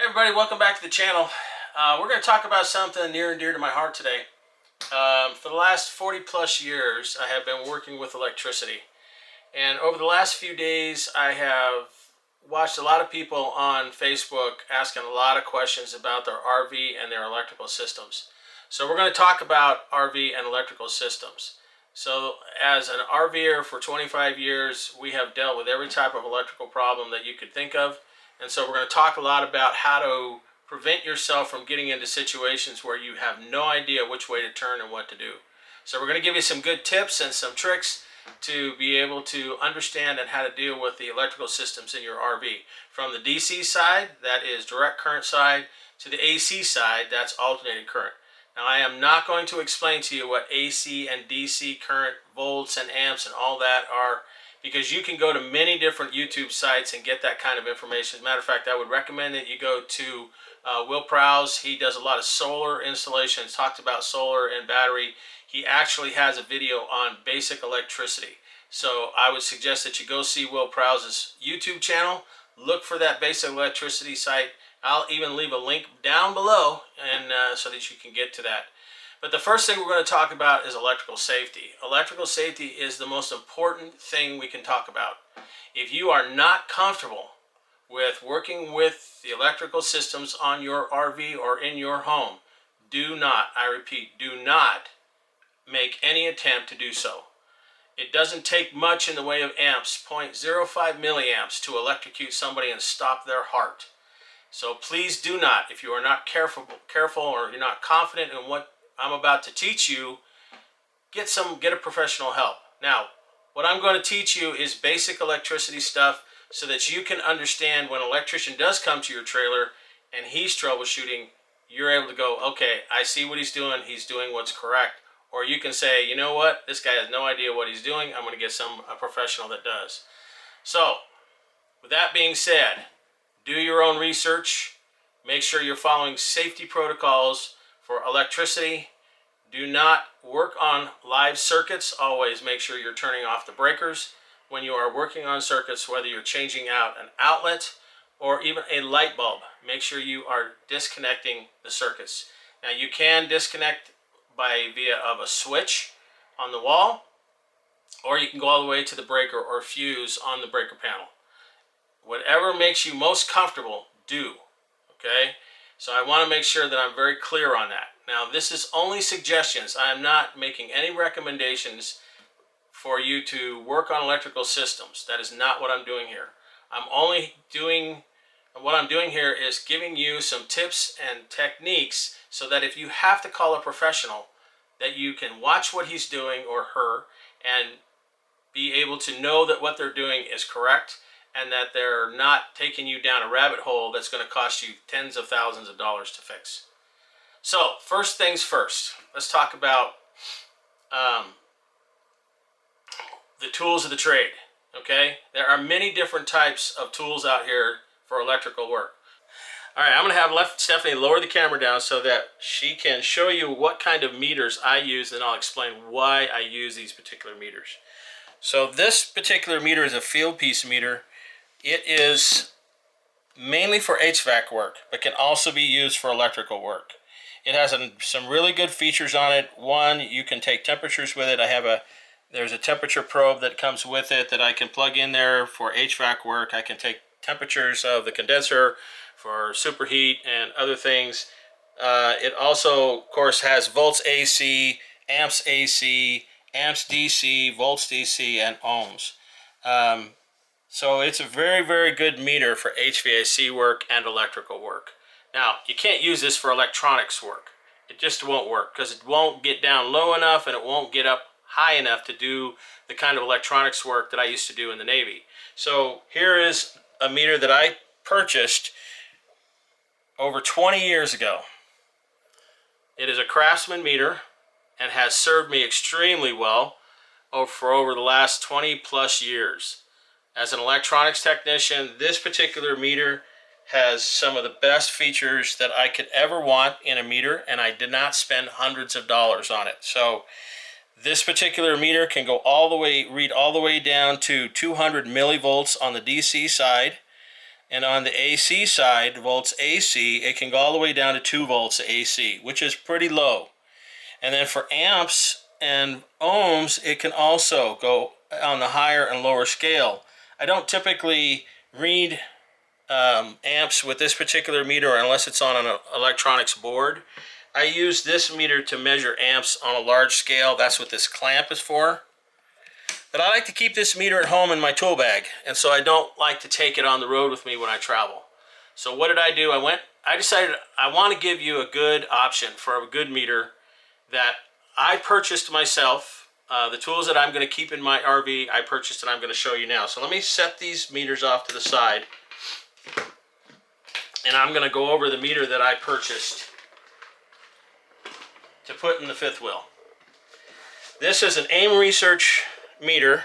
Hey everybody, welcome back to the channel. We're going to talk about something near and dear to my heart today. For the last 40 plus years, I have been working with electricity. And over the last few days, I have watched a lot of people on Facebook asking a lot of questions about their RV and their electrical systems. So we're going to talk about RV and electrical systems. So as an RVer for 25 years, we have dealt with every type of electrical problem that you could think of. And so we're going to talk a lot about how to prevent yourself from getting into situations where you have no idea which way to turn and what to do. So we're going to give you some good tips and some tricks to be able to understand and how to deal with the electrical systems in your RV. From the DC side, that is direct current side, to the AC side, that's alternating current. Now I am not going to explain to you what AC and DC current, volts and amps and all that are, because you can go to many different YouTube sites and get that kind of information. As a matter of fact, I would recommend that you go to Will Prowse. He does a lot of solar installations, talks about solar and battery. He actually has a video on basic electricity. So I would suggest that you go see Will Prowse's YouTube channel, look for that basic electricity site. I'll even leave a link down below and so that you can get to that. But the first thing we're going to talk about is electrical safety. Electrical safety is the most important thing we can talk about. If you are not comfortable with working with the electrical systems on your RV or in your home, do not, I repeat, do not make any attempt to do so. It doesn't take much in the way of amps, 0.05 milliamps, to electrocute somebody and stop their heart. So please do not, if you are not careful or you're not confident in what I'm about to teach you, get a professional help. Now, what I'm going to teach you is basic electricity stuff so that you can understand when an electrician does come to your trailer and he's troubleshooting, you're able to go, okay, I see what he's doing what's correct. Or you can say, you know what, this guy has no idea what he's doing, I'm going to get a professional that does. So, with that being said, do your own research, make sure you're following safety protocols for electricity. Do not work on live circuits. Always make sure you're turning off the breakers when you are working on circuits, whether you're changing out an outlet or even a light bulb. Make sure you are disconnecting the circuits. Now you can disconnect via of a switch on the wall, or you can go all the way to the breaker or fuse on the breaker panel. Whatever makes you most comfortable, do. Okay? So I want to make sure that I'm very clear on that. Now, this is only suggestions. I am not making any recommendations for you to work on electrical systems. That is not what I'm doing here. What I'm doing here is giving you some tips and techniques so that if you have to call a professional, that you can watch what he's doing or her and be able to know that what they're doing is correct and that they're not taking you down a rabbit hole that's going to cost you tens of thousands of dollars to fix. So, first things first, let's talk about the tools of the trade, okay? There are many different types of tools out here for electrical work. All right, I'm going to have Stephanie lower the camera down so that she can show you what kind of meters I use, and I'll explain why I use these particular meters. So this particular meter is a field piece meter. It is mainly for HVAC work, but can also be used for electrical work. It has some really good features on it. One, you can take temperatures with it. There's a temperature probe that comes with it that I can plug in there for HVAC work. I can take temperatures of the condenser for superheat and other things. It also, of course, has volts AC, amps DC, volts DC, and ohms. So it's a very, very good meter for HVAC work and electrical work. Now, you can't use this for electronics work. It just won't work because it won't get down low enough and it won't get up high enough to do the kind of electronics work that I used to do in the Navy. So here is a meter that I purchased over 20 years ago. It is a Craftsman meter and has served me extremely well for over the last 20 plus years. As an electronics technician, this particular meter has some of the best features that I could ever want in a meter, and I did not spend hundreds of dollars on it. So this particular meter can go read all the way down to 200 millivolts on the DC side. And on the AC side, volts AC, it can go all the way down to 2 volts AC, which is pretty low. And then for amps and ohms, it can also go on the higher and lower scale. I don't typically read amps with this particular meter unless it's on an electronics board. I use this meter to measure amps on a large scale. That's what this clamp is for. But I like to keep this meter at home in my tool bag, and so I don't like to take it on the road with me when I travel. So what did I do? I decided I want to give you a good option for a good meter that I purchased myself. The tools that I'm going to keep in my RV, I purchased and I'm going to show you now. So let me set these meters off to the side, and I'm going to go over the meter that I purchased to put in the fifth wheel. This is an AIM Research meter.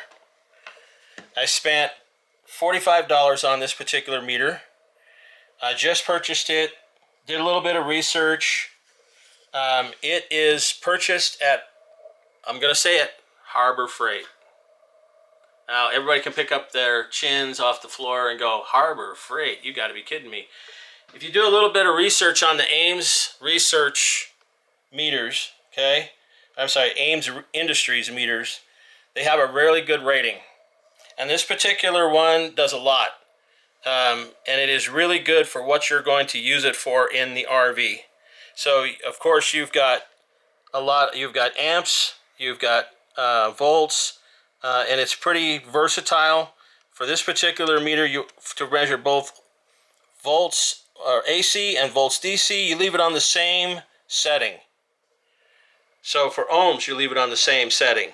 I spent $45 on this particular meter. I just purchased it, did a little bit of research. It is purchased at, I'm going to say it, Harbor Freight. Now, everybody can pick up their chins off the floor and go, Harbor Freight, you got to be kidding me. If you do a little bit of research on the Ames Research meters, okay, I'm sorry, Ames Industries meters, they have a really good rating. And this particular one does a lot. And it is really good for what you're going to use it for in the RV. So, of course, you've got amps, you've got volts, and it's pretty versatile. For this particular meter, to measure both volts or AC and volts DC, you leave it on the same setting. So for ohms, you leave it on the same setting.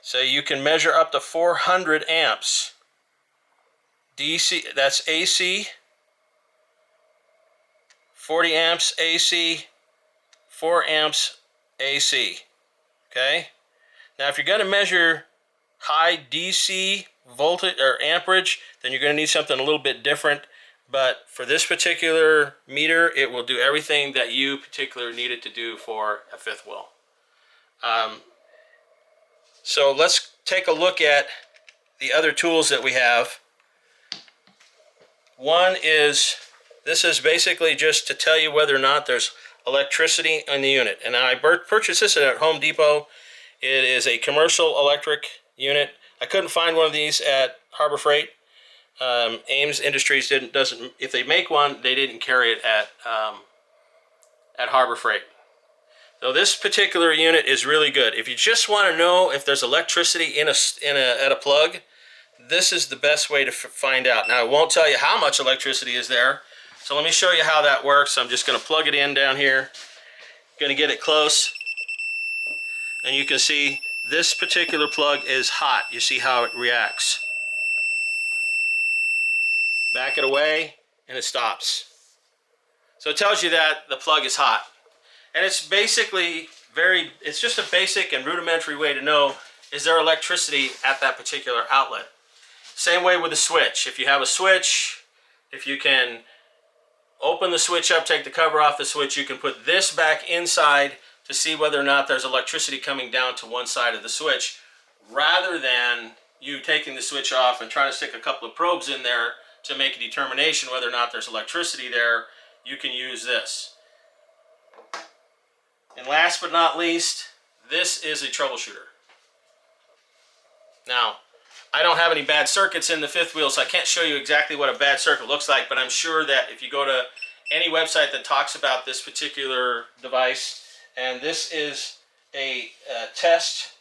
So you can measure up to 400 amps. DC, that's AC, 40 amps AC, 4 amps AC, okay? Now if you're going to measure high DC voltage or amperage, then you're going to need something a little bit different, but for this particular meter, it will do everything that you particularly need it to do for a fifth wheel. So let's take a look at the other tools that we have. One is, this is basically just to tell you whether or not there's electricity in the unit. And I purchased this at Home Depot. It is a commercial electric unit. I couldn't find one of these at Harbor Freight. Ames Industries doesn't, if they make one, they didn't carry it at Harbor Freight. So this particular unit is really good. If you just want to know if there's electricity at a plug, this is the best way to find out. Now, it won't tell you how much electricity is there. So let me show you how that works. I'm just going to plug it in down here. Going to get it close. And you can see this particular plug is hot. You see how it reacts. Back it away and it stops. So it tells you that the plug is hot. And it's basically it's just a basic and rudimentary way to know, is there electricity at that particular outlet. Same way with a switch. If you have a switch, if you can open the switch up, take the cover off the switch, you can put this back inside to see whether or not there's electricity coming down to one side of the switch, rather than you taking the switch off and trying to stick a couple of probes in there to make a determination whether or not there's electricity there. You can use this. And last but not least, this is a troubleshooter. Now, I don't have any bad circuits in the fifth wheel, so I can't show you exactly what a bad circuit looks like, but I'm sure that if you go to any website that talks about this particular device, and this is a test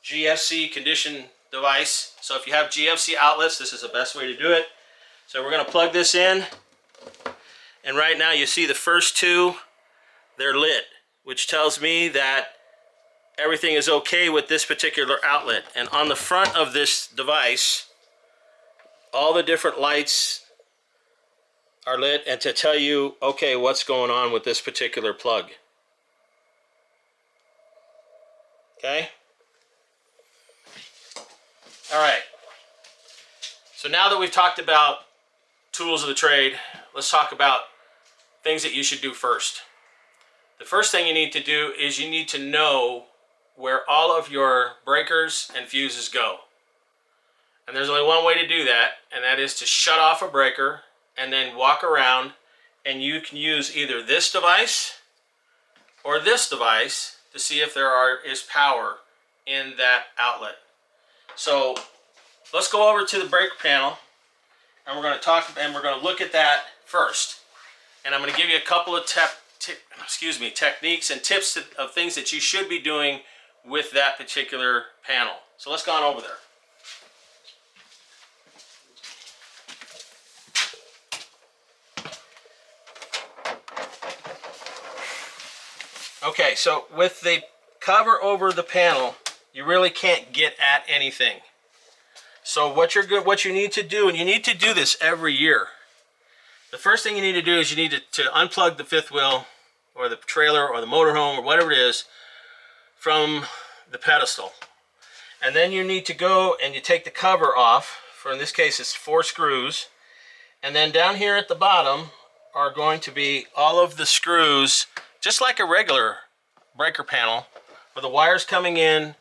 GFC condition device. So if you have GFC outlets, this is the best way to do it. So we're going to plug this in, and right now you see the first two, they're lit, which tells me that everything is okay with this particular outlet. And on the front of this device, all the different lights are lit, and to tell you, okay, what's going on with this particular plug. Okay? All right. So now that we've talked about tools of the trade, let's talk about things that you should do first. The first thing you need to do is you need to know where all of your breakers and fuses go. And there's only one way to do that, and that is to shut off a breaker and then walk around, and you can use either this device or this device to see if there is power in that outlet. So let's go over to the breaker panel, and we're going to look at that first. And I'm going to give you a couple of techniques and tips of things that you should be doing with that particular panel. So let's go on over there. Okay, so with the cover over the panel, you really can't get at anything. So what you need to do, and you need to do this every year. The first thing you need to do is you need to unplug the fifth wheel or the trailer or the motorhome or whatever it is from the pedestal. And then you need to go and you take the cover off. For in this case it's 4 screws. And then down here at the bottom are going to be all of the screws, just like a regular breaker panel, with the wires coming in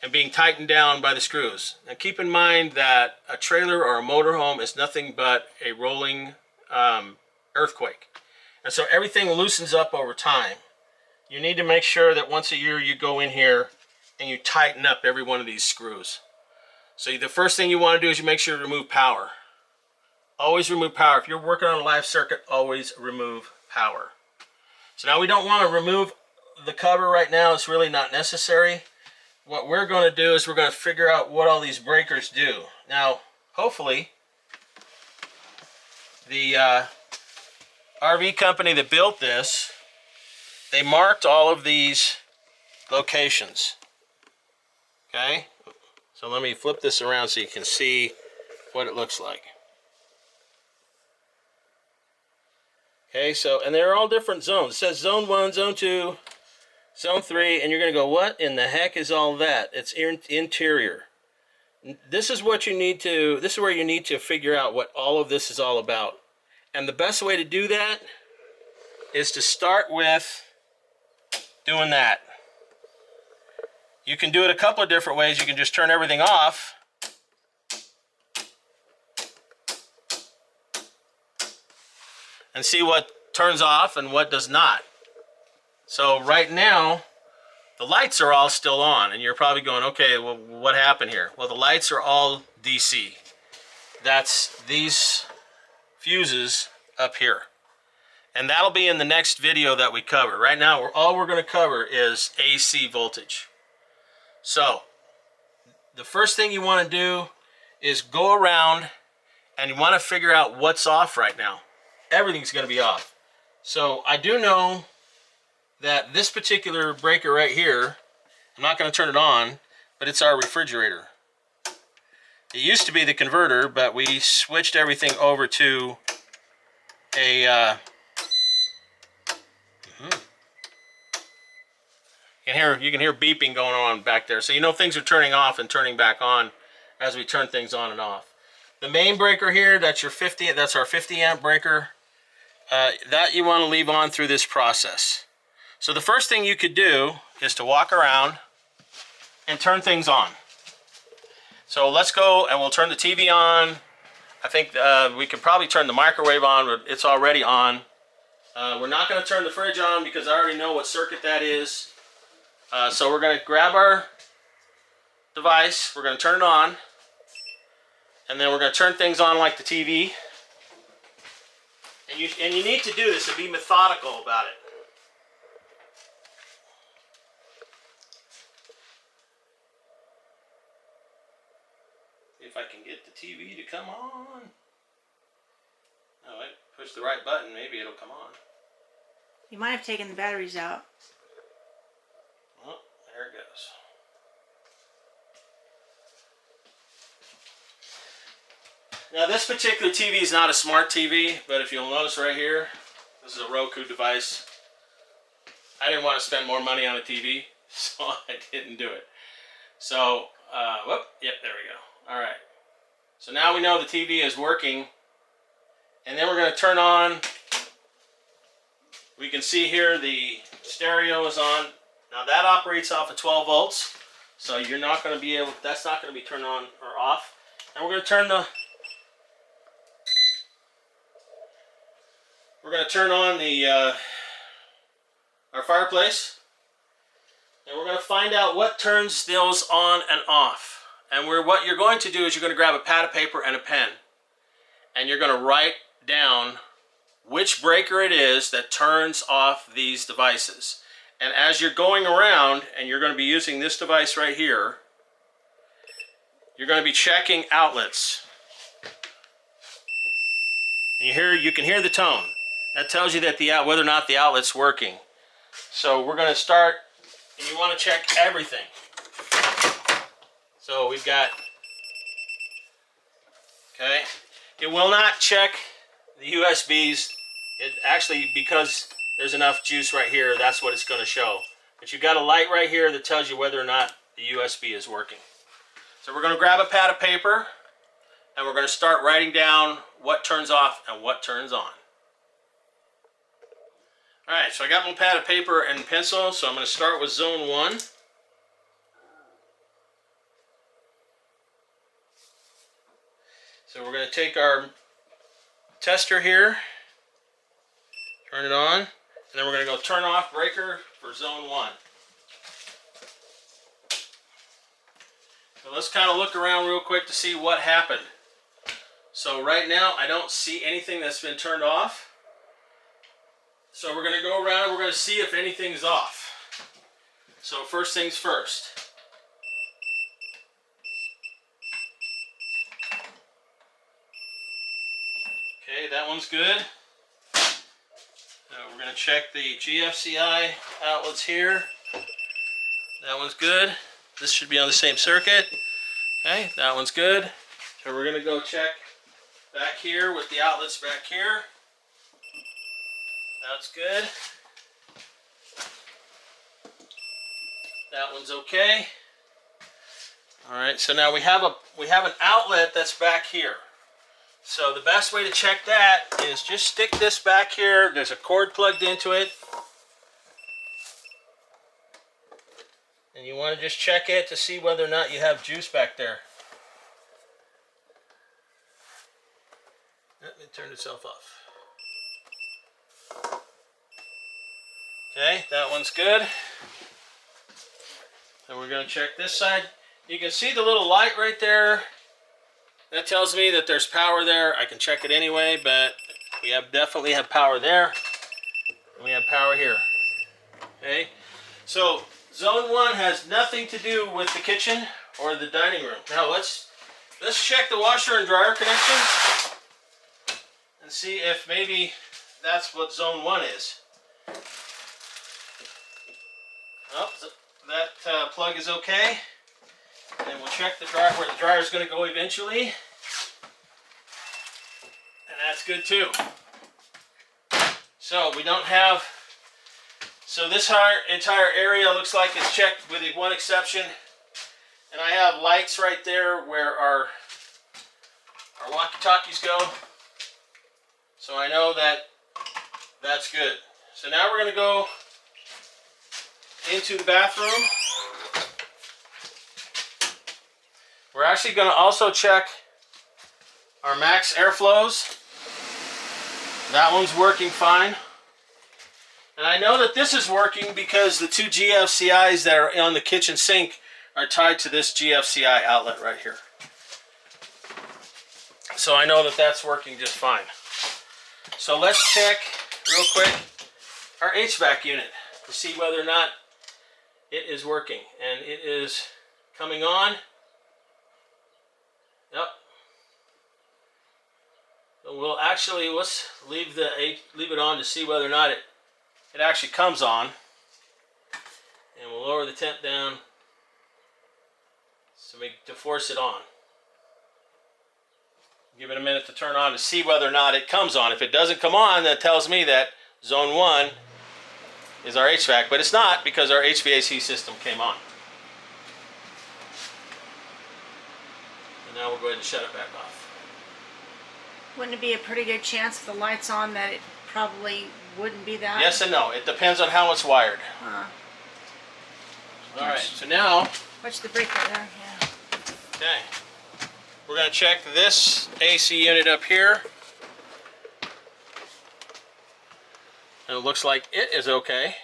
and being tightened down by the screws. Now keep in mind that a trailer or a motorhome is nothing but a rolling earthquake. And so everything loosens up over time. You need to make sure that once a year you go in here and you tighten up every one of these screws. So the first thing you want to do is you make sure to remove power. Always remove power. If you're working on a live circuit, always remove power. So now we don't want to remove the cover right now. It's really not necessary. What we're going to do is we're going to figure out what all these breakers do. Now, hopefully, the RV company that built this, they marked all of these locations. Okay? So let me flip this around so you can see what it looks like. Okay, so, and they're all different zones. It says zone 1, zone 2, zone 3, and you're going to go, what in the heck is all that? It's interior. This is what you need to, this is where you need to figure out what all of this is all about. And the best way to do that is to start with doing that. You can do it a couple of different ways. You can just turn everything off. And see what turns off and what does not. So right now, the lights are all still on, and you're probably going, okay, well, what happened here? Well, the lights are all DC. That's these fuses up here. And that'll be in the next video that we cover. Right now, all we're going to cover is AC voltage. So, the first thing you want to do is go around and you want to figure out what's off right now. Everything's going to be off. So I do know that this particular breaker right here, I'm not going to turn it on, but it's our refrigerator. It used to be the converter, but we switched everything over to a you can hear beeping going on back there. So you know things are turning off and turning back on as we turn things on and off. The main breaker here, that's our 50 amp breaker. That you want to leave on through this process. So the first thing you could do is to walk around and turn things on. So let's go and we'll turn the TV on. I think we could probably turn the microwave on, but it's already on. We're not going to turn the fridge on because I already know what circuit that is. So we're going to grab our device, we're going to turn it on, and then we're going to turn things on like the TV. And you need to do this and be methodical about it. If I can get the TV to come on. Oh, wait, push the right button, maybe it'll come on. You might have taken the batteries out. Well, there it goes. Now this particular TV is not a smart TV, but if you'll notice right here, this is a Roku device. I didn't want to spend more money on a TV, so I didn't do it. So, yep, there we go. All right. So now we know the TV is working, and then we're going to turn on. We can see here the stereo is on. Now that operates off of 12 volts, so you're not going to be able. That's not going to be turned on or off. And we're going to turn on the our fireplace, and we're going to find out what turns those on and off. And what you're going to do is you're going to grab a pad of paper and a pen, and you're going to write down which breaker it is that turns off these devices. And as you're going around, and you're going to be using this device right here, you're going to be checking outlets. And you can hear the tone. That tells you that whether or not the outlet's working. So we're going to start, and you want to check everything. So we've got, okay, it will not check the USBs. It actually, because there's enough juice right here, that's what it's going to show. But you've got a light right here that tells you whether or not the USB is working. So we're going to grab a pad of paper, and we're going to start writing down what turns off and what turns on. Alright, so I got my pad of paper and pencil, so I'm going to start with zone 1. So we're going to take our tester here, turn it on, and then we're going to go turn off breaker for zone 1. So let's kind of look around real quick to see what happened. So right now I don't see anything that's been turned off. So we're going to go around and we're going to see if anything's off. So first things first. Okay, that one's good. We're going to check the GFCI outlets here. That one's good. This should be on the same circuit. Okay, that one's good. So we're going to go check back here with the outlets back here. That's good. That one's okay. All right, so now we have an outlet that's back here. So the best way to check that is just stick this back here. There's a cord plugged into it. And you want to just check it to see whether or not you have juice back there. Let me turn itself off. Okay, that one's good. And we're going to check this side. You can see the little light right there. That tells me that there's power there. I can check it anyway, but we definitely have power there. And we have power here. Okay, so zone 1 has nothing to do with the kitchen or the dining room. Now let's check the washer and dryer connection and see if maybe that's what zone 1 is. Oh, that plug is okay. And then we'll check the dryer where the dryer is going to go eventually. And that's good too. So we don't have, so this entire area looks like it's checked with the one exception. And I have lights right there where our walkie-talkies go. So I know that that's good. So now we're going to go into the bathroom. We're actually going to also check our max airflows. That one's working fine. And I know that this is working because the two GFCIs that are on the kitchen sink are tied to this GFCI outlet right here. So I know that that's working just fine. So let's check real quick our HVAC unit to see whether or not it is working. And it is coming on. Yep. So let's leave it on to see whether or not it actually comes on. And we'll lower the temp down to force it on. Give it a minute to turn on to see whether or not it comes on. If it doesn't come on, that tells me that zone 1 is our HVAC, but it's not because our HVAC system came on. And now we'll go ahead and shut it back off. Wouldn't it be a pretty good chance if the light's on that it probably wouldn't be that? Yes and no. It depends on how it's wired. All right, so now... Watch the breaker there, yeah. Okay. we're going to check this AC unit up here. And it looks like it is okay.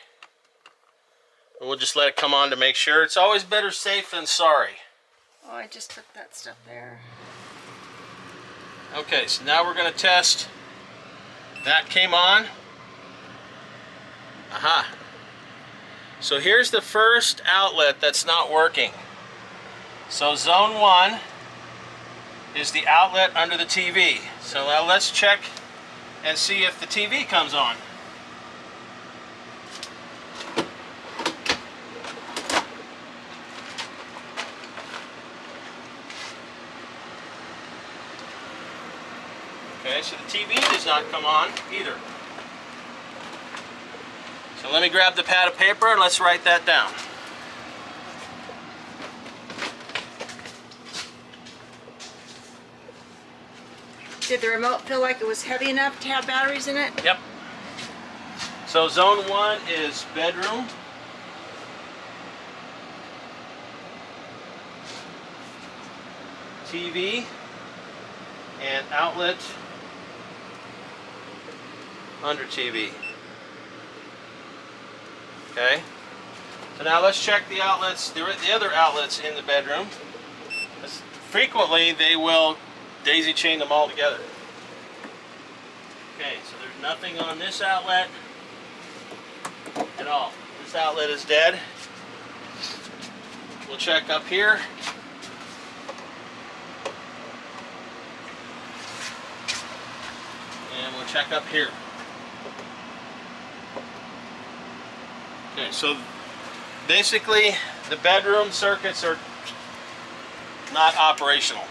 And we'll just let it come on to make sure. It's always better safe than sorry. Oh, I just put that stuff there. Okay, so now we're going to test. That came on. Aha. So here's the first outlet that's not working. So zone 1 is the outlet under the TV. So now let's check and see if the TV comes on. Okay, so the TV does not come on either. So let me grab the pad of paper and let's write that down. Did the remote feel like it was heavy enough to have batteries in it? Yep. So zone 1 is bedroom. TV and outlet under TV. Okay. So now let's check the outlets, the other outlets in the bedroom. Frequently they will daisy chain them all together. Okay, so there's nothing on this outlet at all. This outlet is dead. We'll check up here. And we'll check up here. Okay, so basically the bedroom circuits are not operational.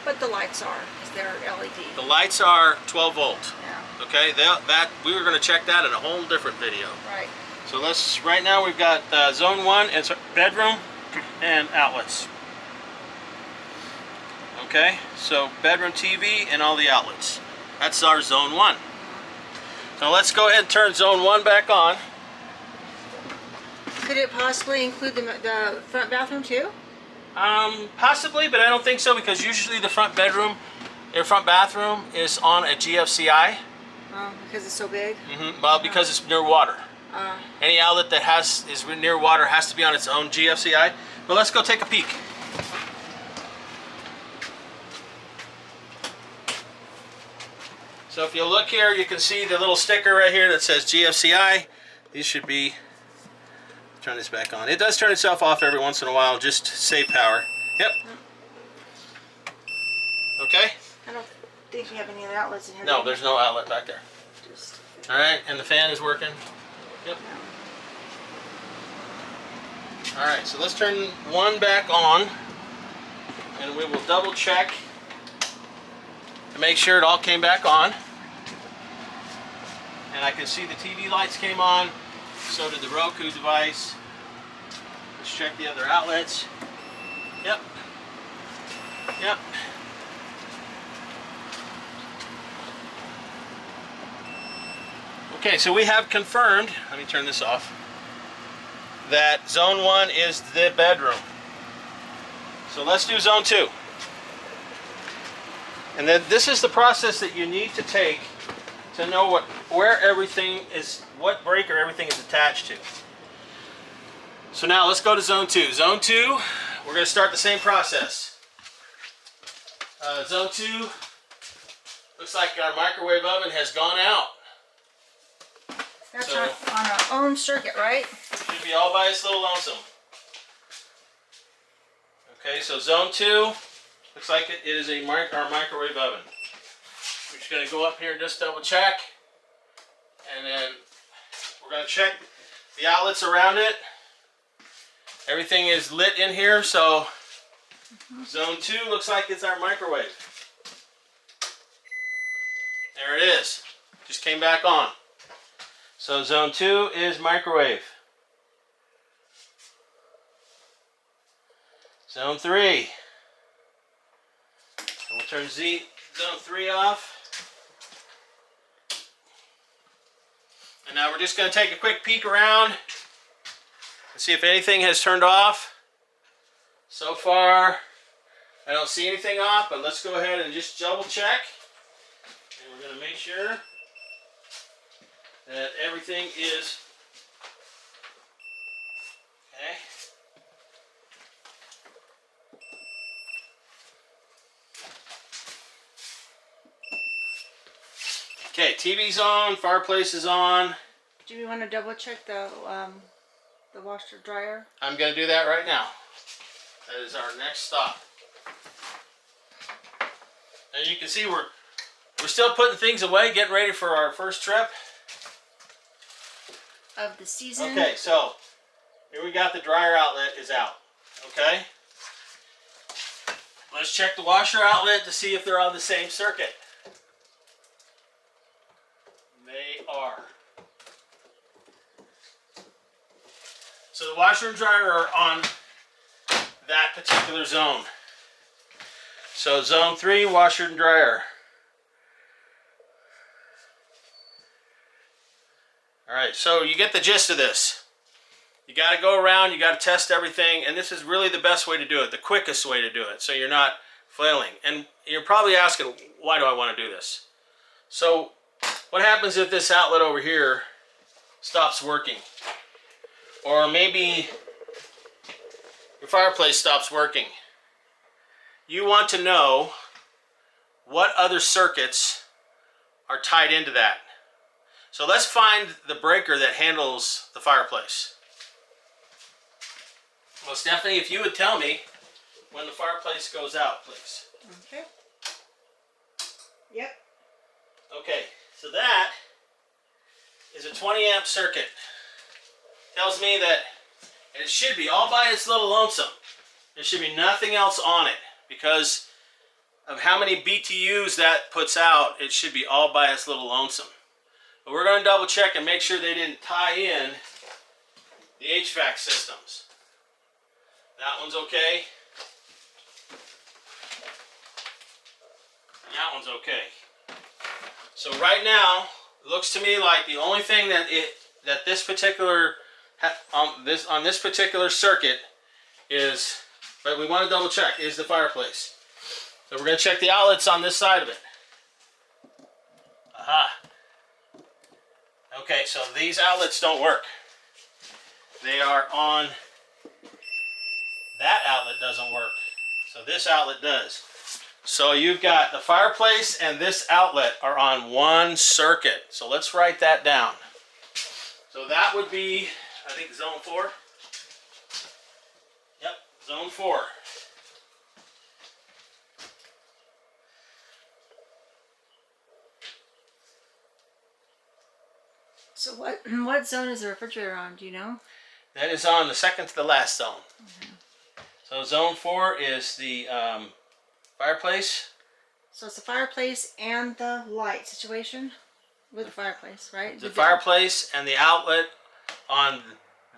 But the lights are, because they're LED. The lights are 12 volt. Yeah. Okay, that we were going to check that in a whole different video. Right. So right now we've got zone 1, it's bedroom and outlets. Okay, so bedroom TV and all the outlets. That's our zone 1. So let's go ahead and turn zone 1 back on. Could it possibly include the front bathroom too? Possibly, but I don't think so, because usually the front bedroom, or front bathroom is on a GFCI. Because it's so big? Well, because it's near water. Any outlet that is near water has to be on its own GFCI. But let's go take a peek. So if you look here, you can see the little sticker right here that says GFCI. These should be, turn this back on. It does turn itself off every once in a while, just save power. Yep. Okay? I don't think you have any other outlets in here. No, there's no outlet back there. All right, and the fan is working. Yep. All right, so let's turn 1 back on, and we will double check to make sure it all came back on. And I can see the TV lights came on, so did the Roku device. Let's check the other outlets. Yep. Yep. Okay, so we have confirmed, let me turn this off, that zone 1 is the bedroom. So let's do zone 2. And then this is the process that you need to take to know where everything is, what breaker everything is attached to. So now let's go to zone 2. Zone 2, we're going to start the same process. Zone 2, looks like our microwave oven has gone out. That's So- on our own circuit, right? Should be all by its little lonesome. Okay, so zone 2, looks like it is our microwave oven. We're just going to go up here and just double check. And then we're going to check the outlets around it. Everything is lit in here, so zone 2 looks like it's our microwave. There it is. Just came back on. So zone 2 is microwave. Zone 3. We'll turn zone 3 off. And now we're just going to take a quick peek around and see if anything has turned off. So far, I don't see anything off, but let's go ahead and just double check. And we're going to make sure that everything is okay. Okay, TV's on, fireplace is on. Do we want to double check the washer dryer? I'm going to do that right now. That is our next stop. And you can see we're still putting things away, getting ready for our first trip. Of the season. Okay, so here we got the dryer outlet is out. Okay. Let's check the washer outlet to see if they're on the same circuit. They are. So the washer and dryer are on that particular zone. So zone 3, washer and dryer. Alright, so you get the gist of this. You got to go around, you got to test everything, and this is really the best way to do it, the quickest way to do it, so you're not flailing. And you're probably asking, why do I want to do this? So what happens if this outlet over here stops working? Or maybe your fireplace stops working. You want to know what other circuits are tied into that. So let's find the breaker that handles the fireplace. Well, Stephanie, if you would tell me when the fireplace goes out, please. Okay. Yep. Okay, so that is a 20 amp circuit. Tells me that it should be all by its little lonesome. There should be nothing else on it because of how many BTUs that puts out. It should be all by its little lonesome. But we're going to double check and make sure they didn't tie in the HVAC systems. That one's okay. That one's okay. So right now, it looks to me like the only thing that this particular on this particular circuit is, but we want to double check, is the fireplace. So we're going to check the outlets on this side of it. Aha. Okay, so these outlets don't work. They are on, that outlet doesn't work. So this outlet does. So you've got the fireplace and this outlet are on one circuit. So let's write that down. So that would be, I think, zone 4. Yep, zone 4. So what zone is the refrigerator on? Do you know? That is on the second to the last zone. So zone 4 is the fireplace. So it's the fireplace and the light situation with the fireplace, right? The fireplace and the outlet on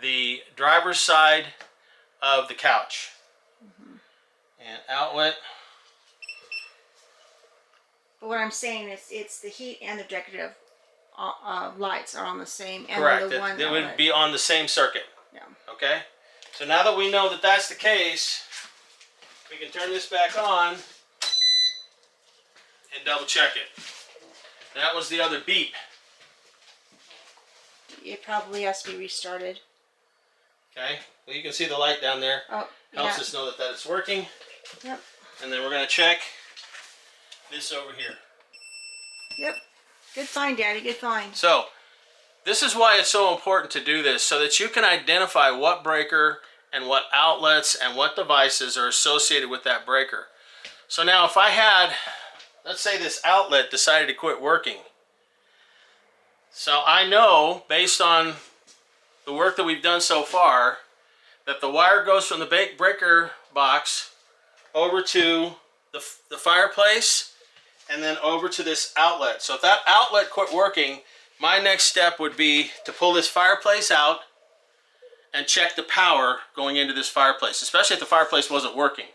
the driver's side of the couch. And outlet. But what I'm saying is, it's the heat and the decorative lights are on the same. And Correct. The one It would be on the same circuit. Yeah. Okay. So now that we know that that's the case, we can turn this back on and double check it. That was the other beep. It probably has to be restarted. Okay. Well, you can see the light down there. Oh, Helps yeah. us know that it's working. Yep. And then we're going to check this over here. Yep. Good find, Daddy. Good find. So, this is why it's so important to do this, so that you can identify what breaker and what outlets and what devices are associated with that breaker. So now if I had, let's say this outlet decided to quit working. So I know, based on the work that we've done so far, that the wire goes from the breaker box over to the fireplace and then over to this outlet. So if that outlet quit working, my next step would be to pull this fireplace out and check the power going into this fireplace, especially if the fireplace wasn't working.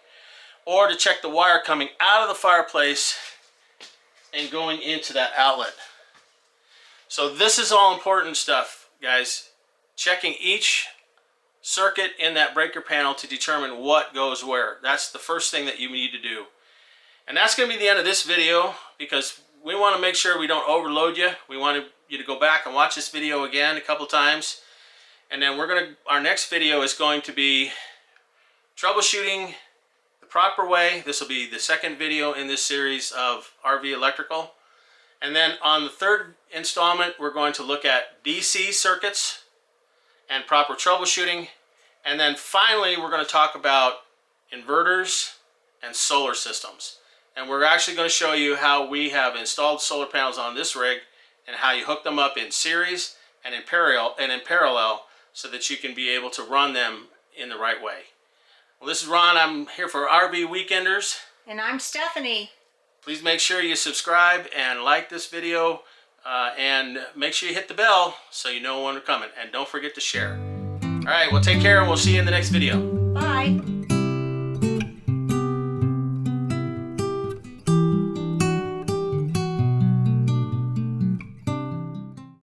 Or to check the wire coming out of the fireplace and going into that outlet. So this is all important stuff, guys. Checking each circuit in that breaker panel to determine what goes where. That's the first thing that you need to do. And that's going to be the end of this video, because we want to make sure we don't overload you. We want you to go back and watch this video again a couple times. And then our next video is going to be troubleshooting the proper way. This will be the second video in this series of RV electrical. And then on the third installment, we're going to look at DC circuits and proper troubleshooting. And then finally, we're going to talk about inverters and solar systems. And we're actually going to show you how we have installed solar panels on this rig and how you hook them up in series and in parallel so that you can be able to run them in the right way. Well, this is Ron. I'm here for RV Weekenders. And I'm Stephanie. Please make sure you subscribe and like this video, and make sure you hit the bell so you know when we're coming. And don't forget to share. All right, well, take care, and we'll see you in the next video. Bye.